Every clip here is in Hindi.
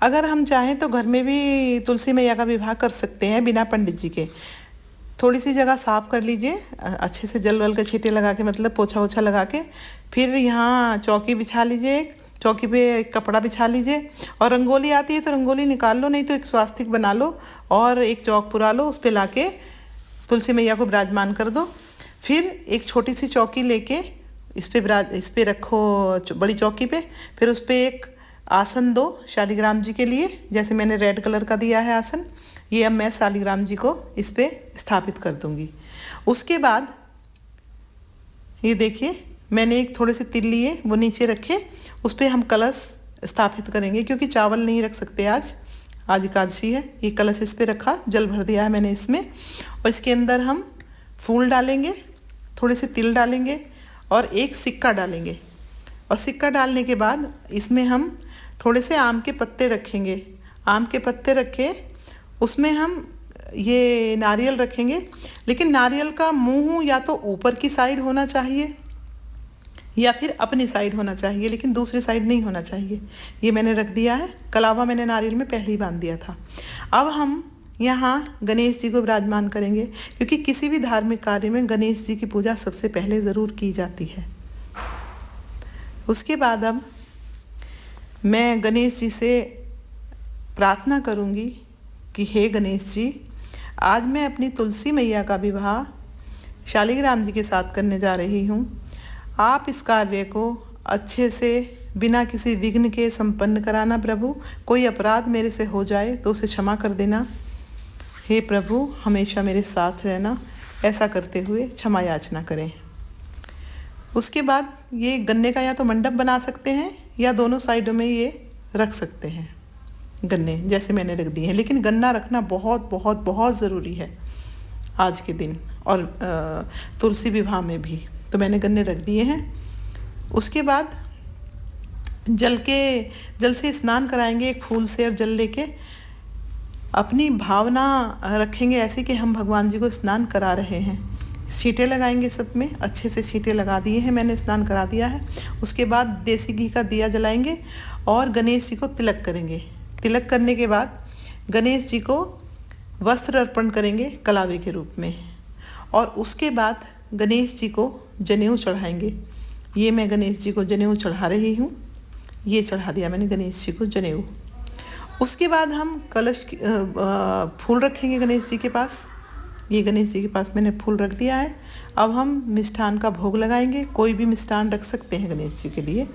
अगर हम चाहें तो घर में भी तुलसी मैया का विवाह कर सकते हैं बिना पंडित जी के। थोड़ी सी जगह साफ कर लीजिए अच्छे से, जल वल के छींटे लगा के, मतलब पोछा वोछा लगा के। फिर यहाँ चौकी बिछा लीजिए, एक चौकी पे एक कपड़ा बिछा लीजिए। और रंगोली आती है तो रंगोली निकाल लो, नहीं तो एक स्वास्तिक बना लो और एक चौक पुरा लो, उस पर ला के तुलसी मैया को विराजमान कर दो। फिर एक छोटी सी चौकी लेके इस पे रखो, बड़ी चौकी पे। फिर उस पर एक आसन दो शालिग्राम जी के लिए, जैसे मैंने रेड कलर का दिया है आसन। ये अब मैं शालिग्राम जी को इस पे स्थापित कर दूंगी। उसके बाद ये देखिए मैंने एक थोड़े से तिल लिए, वो नीचे रखे, उस पर हम कलश स्थापित करेंगे, क्योंकि चावल नहीं रख सकते आज एकादशी है। ये कलश इस पे रखा, जल भर दिया है मैंने इसमें। और इसके अंदर हम फूल डालेंगे, थोड़े से तिल डालेंगे और एक सिक्का डालेंगे। और सिक्का डालने के बाद इसमें हम थोड़े से आम के पत्ते रखेंगे। आम के पत्ते रखे, उसमें हम ये नारियल रखेंगे। लेकिन नारियल का मुंह या तो ऊपर की साइड होना चाहिए या फिर अपनी साइड होना चाहिए, लेकिन दूसरी साइड नहीं होना चाहिए। ये मैंने रख दिया है। कलावा मैंने नारियल में पहले ही बांध दिया था। अब हम यहाँ गणेश जी को विराजमान करेंगे, क्योंकि किसी भी धार्मिक कार्य में गणेश जी की पूजा सबसे पहले ज़रूर की जाती है। उसके बाद अब मैं गणेश जी से प्रार्थना करूँगी कि हे गणेश जी, आज मैं अपनी तुलसी मैया का विवाह शालिग्राम जी के साथ करने जा रही हूँ। आप इस कार्य को अच्छे से बिना किसी विघ्न के संपन्न कराना प्रभु। कोई अपराध मेरे से हो जाए तो उसे क्षमा कर देना। हे प्रभु, हमेशा मेरे साथ रहना। ऐसा करते हुए क्षमा याचना करें। उसके बाद ये गन्ने का या तो मंडप बना सकते हैं या दोनों साइडों में ये रख सकते हैं गन्ने, जैसे मैंने रख दिए हैं। लेकिन गन्ना रखना बहुत बहुत बहुत ज़रूरी है आज के दिन, और तुलसी विवाह में भी। तो मैंने गन्ने रख दिए हैं। उसके बाद जल से स्नान कराएंगे, एक फूल से और जल लेके अपनी भावना रखेंगे ऐसे कि हम भगवान जी को स्नान करा रहे हैं। छींटे लगाएंगे, सब में अच्छे से छींटे लगा दिए हैं मैंने, स्नान करा दिया है। उसके बाद देसी घी का दिया जलाएंगे और गणेश जी को तिलक करेंगे। तिलक करने के बाद गणेश जी को वस्त्र अर्पण करेंगे कलावे के रूप में। और उसके बाद गणेश जी को जनेऊ चढ़ाएंगे। ये मैं गणेश जी को जनेऊ चढ़ा रही हूँ। ये चढ़ा दिया मैंने गणेश जी को जनेऊ। उसके बाद हम कलश फूल रखेंगे गणेश जी के पास। ये गणेश जी के पास मैंने फूल रख दिया है। अब हम मिष्ठान का भोग लगाएंगे। कोई भी मिष्ठान रख सकते हैं गणेश जी के लिए।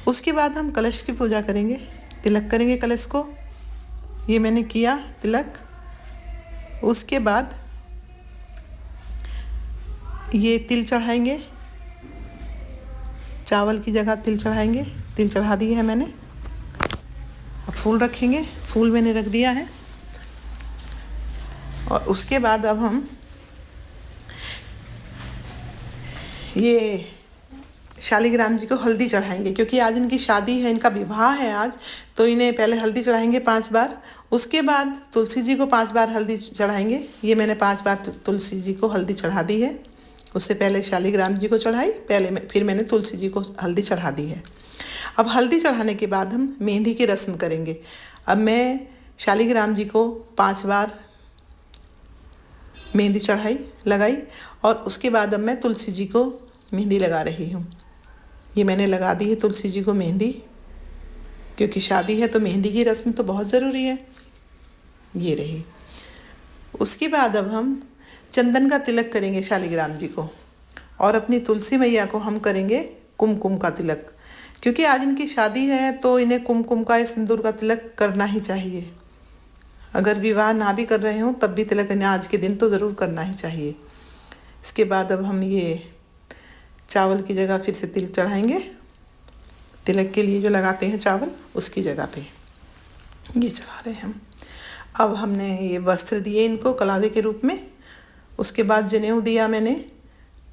उसके बाद हम कलश की पूजा करेंगे, तिलक करेंगे कलश को। ये मैंने किया तिलक। उसके बाद ये तिल चढ़ाएंगे, चावल की जगह तिल चढ़ाएंगे। तिल चढ़ा दिए है मैंने। अब फूल रखेंगे, फूल मैंने रख दिया है। और उसके बाद अब हम ये शालिग्राम जी को हल्दी चढ़ाएंगे, क्योंकि आज इनकी शादी है, इनका विवाह है आज। तो इन्हें पहले हल्दी चढ़ाएंगे 5 बार। उसके बाद तुलसी जी को 5 बार हल्दी चढ़ाएंगे। ये मैंने 5 बार तुलसी जी को हल्दी चढ़ा दी है। उससे पहले शालिग्राम जी को चढ़ाई, फिर मैंने तुलसी जी को हल्दी चढ़ा दी है। अब हल्दी चढ़ाने के बाद हम मेहंदी की रस्म करेंगे। अब मैं शालिग्राम जी को 5 बार मेहंदी लगाई और उसके बाद अब मैं तुलसी जी को मेहंदी लगा रही हूँ। ये मैंने लगा दी है तुलसी जी को मेहंदी, क्योंकि शादी है तो मेहंदी की रस्म तो बहुत ज़रूरी है। ये रही। उसके बाद अब हम चंदन का तिलक करेंगे शालिग्राम जी को, और अपनी तुलसी मैया को हम करेंगे कुमकुम का तिलक, क्योंकि आज इनकी शादी है तो इन्हें कुमकुम का या सिंदूर का तिलक करना ही चाहिए। अगर विवाह ना भी कर रहे हों तब भी तिलक इन्हें आज के दिन तो ज़रूर करना ही चाहिए। इसके बाद अब हम ये चावल की जगह फिर से तिल चढ़ाएंगे। तिलक के लिए जो लगाते हैं चावल, उसकी जगह पे ये चढ़ा रहे हैं हम। अब हमने ये वस्त्र दिए इनको कलावे के रूप में। उसके बाद जनेऊ दिया मैंने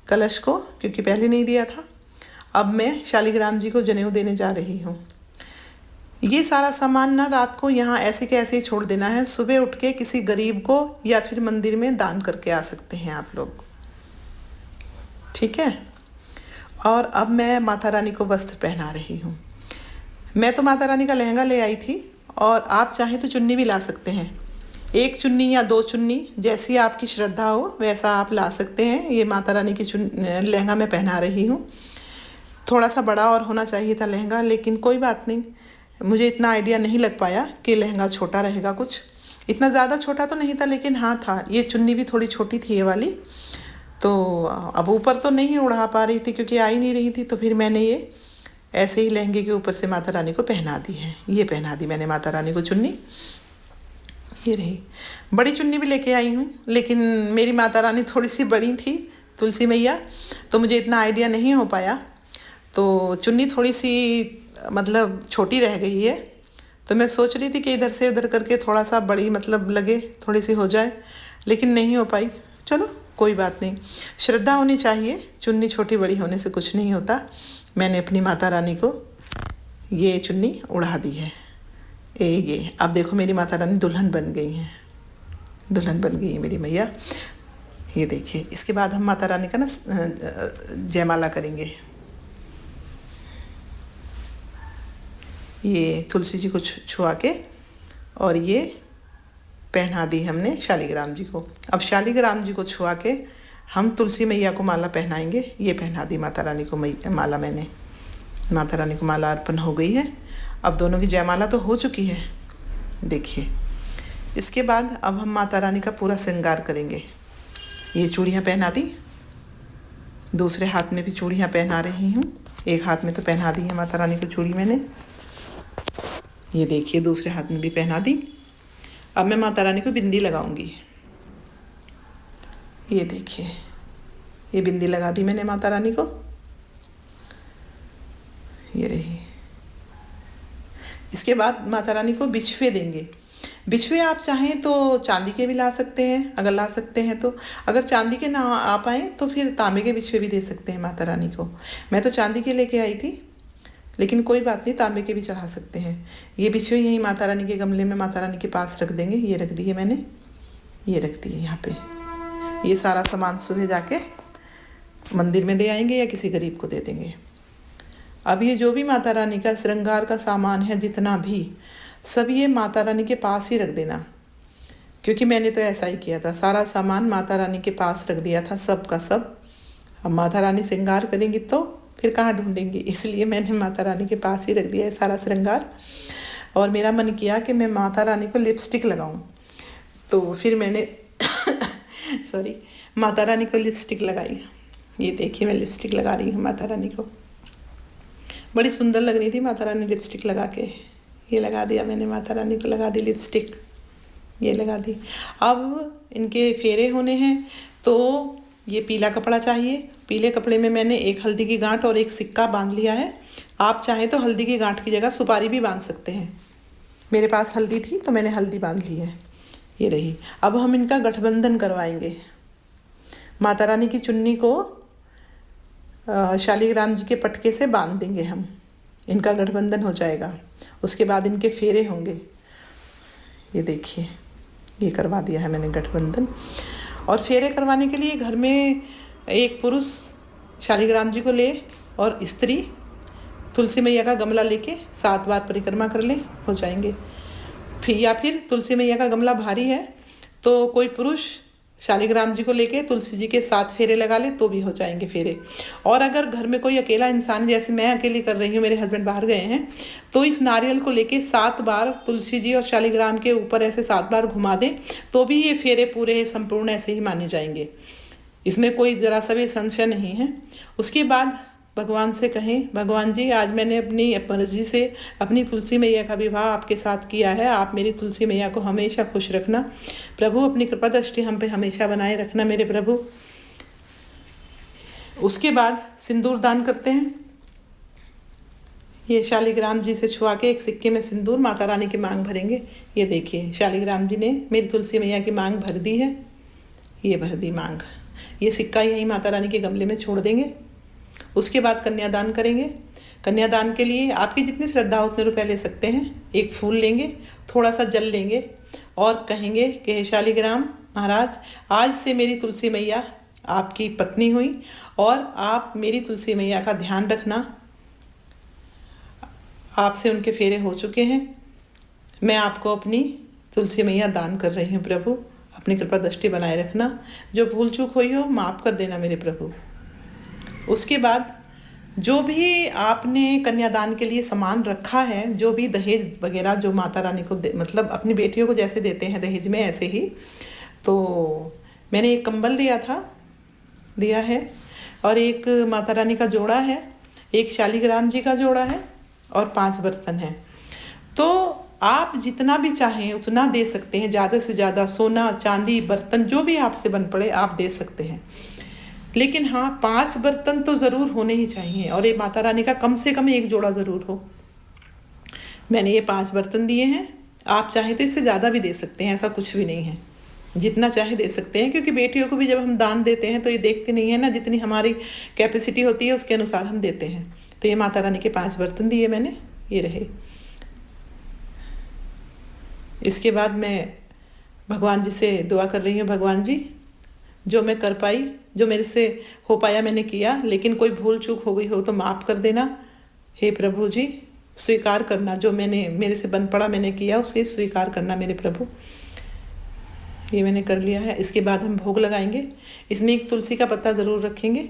कलश को, क्योंकि पहले नहीं दिया था। अब मैं शालिग्राम जी को जनेऊ देने जा रही हूँ। ये सारा सामान ना रात को यहाँ ऐसे के ऐसे ही छोड़ देना है। सुबह उठ के किसी गरीब को या फिर मंदिर में दान करके आ सकते हैं आप लोग, ठीक है। और अब मैं माता रानी को वस्त्र पहना रही हूँ। मैं तो माता रानी का लहंगा ले आई थी और आप चाहें तो चुन्नी भी ला सकते हैं, एक चुन्नी या दो चुन्नी, जैसी आपकी श्रद्धा हो वैसा आप ला सकते हैं। ये माता रानी की लहंगा मैं पहना रही हूँ। थोड़ा सा बड़ा और होना चाहिए था लहंगा, लेकिन कोई बात नहीं, मुझे इतना आइडिया नहीं लग पाया कि लहंगा छोटा रहेगा। कुछ इतना ज़्यादा छोटा तो नहीं था, लेकिन हाँ था। ये चुन्नी भी थोड़ी छोटी थी ये वाली, तो अब ऊपर तो नहीं उड़ा पा रही थी क्योंकि आ ही नहीं रही थी, तो फिर मैंने ये ऐसे ही लहंगे के ऊपर से माता रानी को पहना दी है। ये पहना दी मैंने माता रानी को चुन्नी, ये रही। बड़ी चुन्नी भी लेके आई हूँ, लेकिन मेरी माता रानी थोड़ी सी बड़ी थी, तुलसी मैया, तो मुझे इतना आइडिया नहीं हो पाया, तो चुन्नी थोड़ी सी मतलब छोटी रह गई है। तो मैं सोच रही थी कि इधर से उधर करके थोड़ा सा बड़ी मतलब लगे, थोड़ी सी हो जाए, लेकिन नहीं हो पाई। चलो कोई बात नहीं, श्रद्धा होनी चाहिए, चुन्नी छोटी बड़ी होने से कुछ नहीं होता। मैंने अपनी माता रानी को ये चुन्नी उड़ा दी है। ये अब देखो मेरी माता रानी दुल्हन बन गई हैं, दुल्हन बन गई है मेरी मैया। ये देखिए, इसके बाद हम माता रानी का ना जयमाला करेंगे। ये तुलसी जी को छुआ के और ये पहना दी हमने शालिग्राम जी को। अब शालिग्राम जी को छुआ के हम तुलसी मैया को माला पहनाएंगे। ये पहना दी माता रानी को माला मैंने, माता रानी को माला अर्पण हो गई है। अब दोनों की जयमाला तो हो चुकी है, देखिए। इसके बाद अब हम माता रानी का पूरा श्रृंगार करेंगे। ये चूड़ियाँ पहना दी, दूसरे हाथ में भी चूड़ियाँ पहना रही हूँ। एक हाथ में तो पहना दी है माता रानी को चूड़ी मैंने, ये देखिए दूसरे हाथ में भी पहना दी। अब मैं माता रानी को बिंदी लगाऊंगी। ये देखिए, ये बिंदी लगा दी मैंने माता रानी को, ये रही। इसके बाद माता रानी को बिछुए देंगे। बिछुए आप चाहें तो चांदी के भी ला सकते हैं, अगर ला सकते हैं तो। अगर चांदी के ना आ पाएँ तो फिर तांबे के बिछुए भी दे सकते हैं माता रानी को। मैं तो चांदी के लेके आई थी, लेकिन कोई बात नहीं, तांबे के भी चढ़ा सकते हैं। ये बिछुए यहीं माता रानी के गमले में माता रानी के पास रख देंगे। ये रख दिए मैंने, ये रख दिए यहाँ पे। ये सारा सामान सुबह जाके मंदिर में दे आएंगे या किसी गरीब को दे देंगे। अब ये जो भी माता रानी का श्रृंगार का सामान है, जितना भी, सब ये माता रानी के पास ही रख देना, क्योंकि मैंने तो ऐसा ही किया था, सारा सामान माता रानी के पास रख दिया था, सब का सब। अब माता रानी श्रृंगार करेंगी तो फिर कहाँ ढूंढेंगे, इसलिए मैंने माता रानी के पास ही रख दिया है सारा श्रृंगार। और मेरा मन किया कि मैं माता रानी को लिपस्टिक लगाऊं, तो फिर मैंने सॉरी, माता रानी को लिपस्टिक लगाई। ये देखिए मैं लिपस्टिक लगा रही हूँ माता रानी को, बड़ी सुंदर लग रही थी माता रानी लिपस्टिक लगा के। ये लगा दिया मैंने, माता रानी को लगा दी लिपस्टिक, ये लगा दी। अब इनके फेरे होने हैं, तो ये पीला कपड़ा चाहिए। पीले कपड़े में मैंने एक हल्दी की गांठ और एक सिक्का बांध लिया है। आप चाहें तो हल्दी की गांठ की जगह सुपारी भी बांध सकते हैं। मेरे पास हल्दी थी तो मैंने हल्दी बांध ली है, ये रही। अब हम इनका गठबंधन करवाएंगे। माता रानी की चुन्नी को शालिग्राम जी के पटके से बांध देंगे हम, इनका गठबंधन हो जाएगा। उसके बाद इनके फेरे होंगे। ये देखिए, ये करवा दिया है मैंने गठबंधन। और फेरे करवाने के लिए घर में एक पुरुष शालिग्राम जी को ले और स्त्री तुलसी मैया का गमला लेके 7 बार परिक्रमा कर ले, हो जाएंगे। या फिर तुलसी मैया का गमला भारी है तो कोई पुरुष शालिग्राम जी को लेके तुलसी जी के 7 फेरे लगा ले, तो भी हो जाएंगे फेरे। और अगर घर में कोई अकेला इंसान, जैसे मैं अकेली कर रही हूँ, मेरे हस्बैंड बाहर गए हैं, तो इस नारियल को लेके 7 बार तुलसी जी और शालिग्राम के ऊपर ऐसे 7 बार घुमा दें, तो भी ये फेरे पूरे संपूर्ण ऐसे ही माने जाएंगे। इसमें कोई ज़रा सा भी संशय नहीं है। उसके बाद भगवान से कहें, भगवान जी, आज मैंने अपनी मर्जी से अपनी तुलसी मैया का विवाह आपके साथ किया है, आप मेरी तुलसी मैया को हमेशा खुश रखना प्रभु, अपनी कृपा दृष्टि हम पे हमेशा बनाए रखना मेरे प्रभु। उसके बाद सिंदूर दान करते हैं। ये शालिग्राम जी से छुआ के एक सिक्के में सिंदूर माता रानी की मांग भरेंगे। ये देखिए, शालिग्राम जी ने मेरी तुलसी मैया की मांग भर दी है, ये भर दी मांग। ये सिक्का यहीं माता रानी के गमले में छोड़ देंगे। उसके बाद कन्यादान करेंगे। कन्यादान के लिए आपकी जितनी श्रद्धा हो उतने रुपए ले सकते हैं। एक फूल लेंगे, थोड़ा सा जल लेंगे और कहेंगे कि हे शालिग्राम महाराज, आज से मेरी तुलसी मैया आपकी पत्नी हुई और आप मेरी तुलसी मैया का ध्यान रखना। आपसे उनके फेरे हो चुके हैं, मैं आपको अपनी तुलसी मैया दान कर रही हूँ प्रभु, अपनी कृपा दृष्टि बनाए रखना, जो भूल चूक हुई हो माफ़ कर देना मेरे प्रभु। उसके बाद जो भी आपने कन्यादान के लिए सामान रखा है, जो भी दहेज वगैरह जो माता रानी को मतलब अपनी बेटियों को जैसे देते हैं दहेज में, ऐसे ही तो मैंने एक कंबल दिया है और एक माता रानी का जोड़ा है, एक शालिग्राम जी का जोड़ा है और 5 बर्तन हैं। तो आप जितना भी चाहें उतना दे सकते हैं, ज़्यादा से ज़्यादा सोना चांदी बर्तन जो भी आपसे बन पड़े आप दे सकते हैं। लेकिन हाँ, 5 बर्तन तो ज़रूर होने ही चाहिए और ये माता रानी का कम से कम एक जोड़ा ज़रूर हो। मैंने ये 5 बर्तन दिए हैं, आप चाहें तो इससे ज़्यादा भी दे सकते हैं, ऐसा कुछ भी नहीं है, जितना चाहे दे सकते हैं। क्योंकि बेटियों को भी जब हम दान देते हैं तो ये देखते नहीं है ना, जितनी हमारी कैपेसिटी होती है उसके अनुसार हम देते हैं। तो ये माता रानी के 5 बर्तन दिए मैंने, ये रहे। इसके बाद मैं भगवान जी से दुआ कर रही हूँ, भगवान जी जो मैं कर पाई, जो मेरे से हो पाया मैंने किया, लेकिन कोई भूल चूक हो गई हो तो माफ़ कर देना। हे प्रभु जी स्वीकार करना, जो मेरे से बन पड़ा मैंने किया उसे स्वीकार करना मेरे प्रभु। ये मैंने कर लिया है। इसके बाद हम भोग लगाएंगे। इसमें एक तुलसी का पत्ता ज़रूर रखेंगे,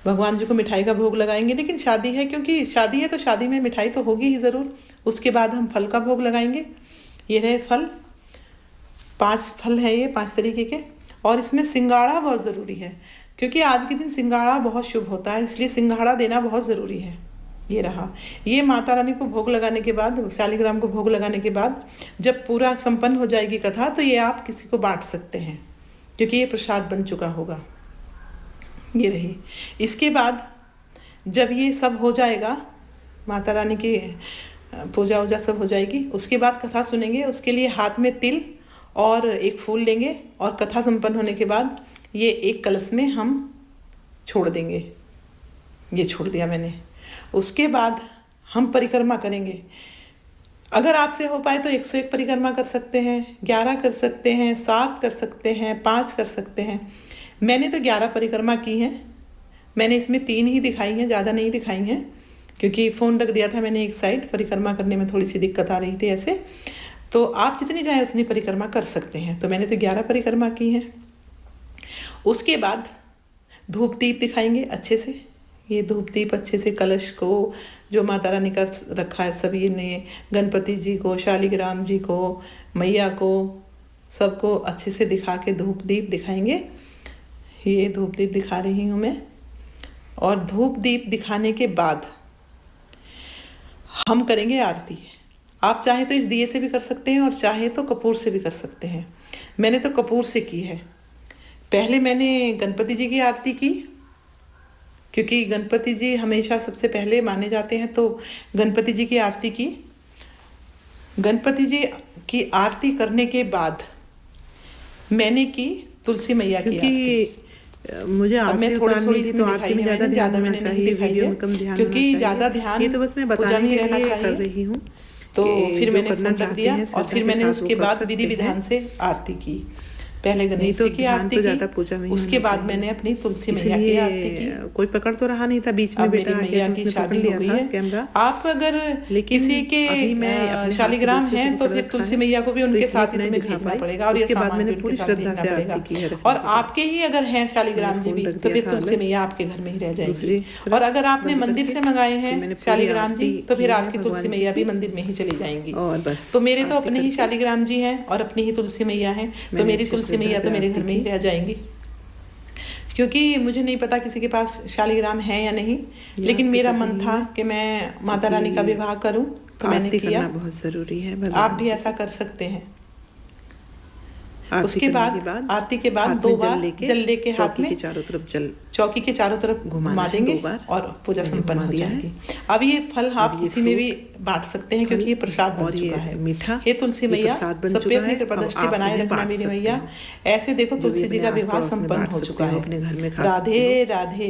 भगवान जी को मिठाई का भोग लगाएंगे। लेकिन शादी है, क्योंकि शादी है तो शादी में मिठाई तो होगी ही ज़रूर। उसके बाद हम फल का भोग लगाएंगे। ये रहे फल, 5 फल हैं ये, 5 तरीके के। और इसमें सिंगाड़ा बहुत ज़रूरी है, क्योंकि आज के दिन सिंगाड़ा बहुत शुभ होता है, इसलिए सिंगाड़ा देना बहुत ज़रूरी है। ये रहा। ये माता रानी को भोग लगाने के बाद, शालिग्राम को भोग लगाने के बाद जब पूरा संपन्न हो जाएगी कथा, तो ये आप किसी को बांट सकते हैं, क्योंकि ये प्रसाद बन चुका होगा। ये रही। इसके बाद जब ये सब हो जाएगा, माता रानी की पूजा वूजा सब हो जाएगी, उसके बाद कथा सुनेंगे। उसके लिए हाथ में तिल और एक फूल लेंगे और कथा संपन्न होने के बाद ये एक कलश में हम छोड़ देंगे। ये छोड़ दिया मैंने। उसके बाद हम परिक्रमा करेंगे। अगर आपसे हो पाए तो 101 परिक्रमा कर सकते हैं, 11 कर सकते हैं, 7 कर सकते हैं, 5 कर सकते हैं। मैंने तो 11 परिक्रमा की हैं। मैंने इसमें 3 ही दिखाई हैं, ज़्यादा नहीं दिखाई हैं, क्योंकि फ़ोन रख दिया था मैंने एक साइड, परिक्रमा करने में थोड़ी सी दिक्कत आ रही थी ऐसे। तो आप जितनी चाहें उतनी परिक्रमा कर सकते हैं। तो मैंने तो 11 परिक्रमा की हैं। उसके बाद धूप दीप दिखाएंगे अच्छे से। ये धूप दीप अच्छे से कलश को, जो माता रानी का रखा है सभी ने, गणपति जी को, शालिग्राम जी को, मैया को, सबको अच्छे से दिखा के धूप दीप दिखाएंगे। ये धूप दीप दिखा रही हूँ मैं। और धूप दीप दिखाने के बाद हम करेंगे आरती। आप चाहे तो इस दिए से भी कर सकते हैं और चाहे तो कपूर से भी कर सकते हैं। मैंने तो कपूर से की है। पहले मैंने गणपति जी की आरती की, क्योंकि गणपति जी हमेशा सबसे पहले माने जाते हैं, तो गणपति जी की आरती की। गणपति जी की आरती करने के बाद मैंने की तुलसी मैया की आरती। मुझे मैं थोड़ी सी तो आरती में ज़्यादा मैंने चाहिए, वीडियो में कम ध्यान, क्योंकि ज़्यादा ध्यान ये तो बस मैं बताने के लिए कर रही हूँ। तो फिर मैंने फोन रख दिया और फिर मैंने उसके बाद विधि विधान से आरती की। पहले गणेश जी की आरती की, ज़्यादा पूजा में उसके बाद मैंने अपनी तुलसी मैया की आरती की। कोई पकड़ तो रहा नहीं था, बीच में बेटा मैया की शादी हो गई है कैमरा। आप अगर किसी के शालिग्राम हैं तो फिर तुलसी मैया को भी उनके साथ ही तुम्हें भेजना पड़ेगा और उसके बाद मैंने पूरी श्रद्धा से आरती की है। और आपके ही अगर हैं शालिग्राम जी भी तो फिर तुलसी मैया आपके घर में ही रह जाएगी। और अगर आपने मंदिर से मंगाए हैं शालिग्राम जी तो फिर आपकी तुलसी मैया भी मंदिर में ही चली जाएंगी। और बस तो मेरे तो अपने ही शालिग्राम जी हैं और अपनी ही तुलसी मैया हैं, तो मेरी तुलसी मैया तो मेरे घर में ही रह जाएंगी। क्योंकि मुझे नहीं पता किसी के पास शालिग्राम है या नहीं, लेकिन मेरा मन था कि मैं माता रानी का विवाह करूं, तो मैंने किया। बहुत जरूरी है, आप भी ऐसा कर सकते हैं। उसके बाद आरती के बाद 2 बार जल लेके हाथ में चारों तरफ जल, चौकी के चारों तरफ घुमा देंगे और पूजा संपन्न हो जाएगी। अब ये फल आप किसी में भी बांट सकते हैं, क्योंकि ये प्रसाद बन चुका है। मीठा हे तुलसी मैया, सब पे अपनी कृपा दृष्टि बनाए रखना मेरी मैया। ऐसे देखो तुलसी जी का विवाह संपन्न हो चुका है। अपने घर में राधे राधे।